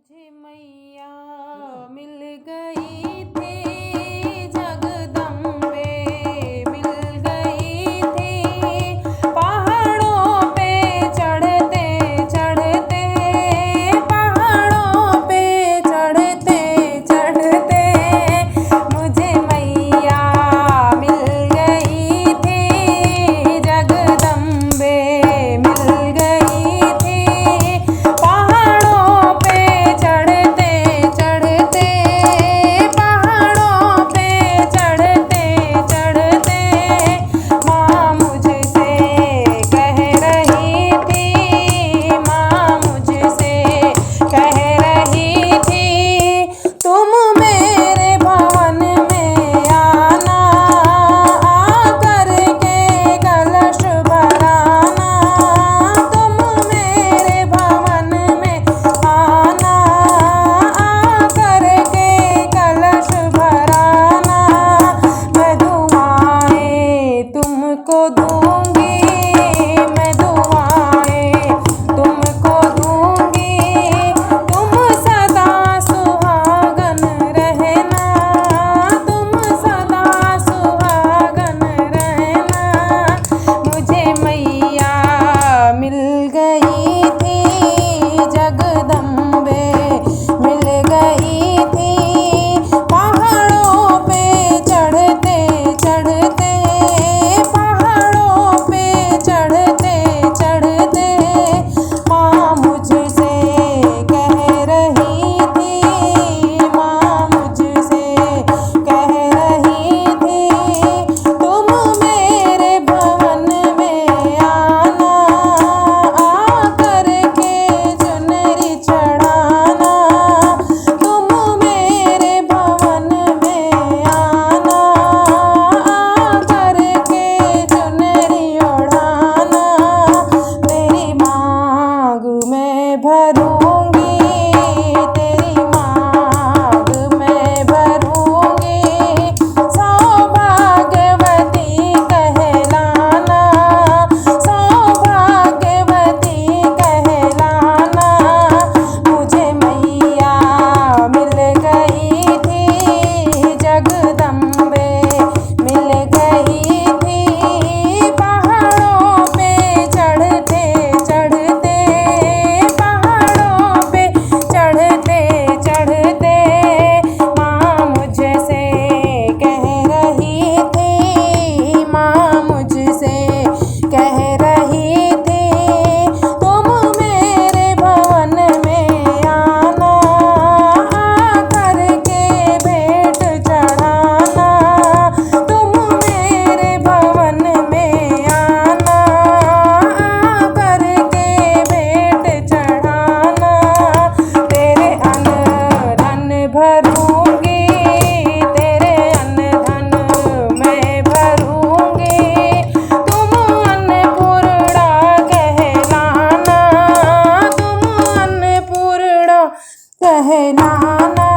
मुझे मैया मिल गई थी जगदम्बे मिल गई थी। पहाड़ों पे चढ़ते चढ़ते पहाड़ों पे चढ़ते चढ़ते मुझे मैया मिल गई थी जगदम्बे मिल गई थी। पहाड़ों पे चढ़ते चढ़ते पहाड़ों पे चढ़ते चढ़ते माँ मुझसे कह रही थी, माँ मुझसे कह रही थी, तुम मेरे भवन में आना, आकर के कलश भराना। तुम मेरे भवन में आना, आकर के कलश भराना। मैं दुआएं तुमको दूंगी, मैं दुआएं तुमको दूंगी। तुम सदा सुहागन रहना, तुम सदा सुहागन रहना। मुझे मैया मिल गई थी जगदम्बे मिल गई थी। पहाड़ों पे चढ़ते चढ़ते पहाड़ों पे चढ़ते चढ़ते माँ मुझसे कह रही थी, माँ मुझसे कह रही थी, तुम मेरे भवन में आना, आकर के चुनरी चढ़ाना। तुम मेरे भवन में आना, आकर के चुनरी ओढ़ाना। तेरी मांग मैं भरूंगी, तेरी मांग मैं भरूंगी। सौभाग्यवती कहलाना, सौभाग्यवती कहलाना। मुझे मैया मिल गई थी जगदम्बे मिल गई थी। पहाड़ों पे चढ़ते चढ़ते पहाड़ों पे चढ़ते चढ़ते माँ मुझसे कह रही थी, माँ मुझसे कह रही थी, तुम मेरे भवन में आना, आकर के भेंट चढ़ाना। तुम मेरे भवन में आना, आकर के भेंट चढ़ाना। तेरे अन्न धन भरूंगी, तेरे अन्न धन मैं भरूंगी। तुम अन्नपूर्णा कहलाना, तुम अन्नपूर्णा कहलाना।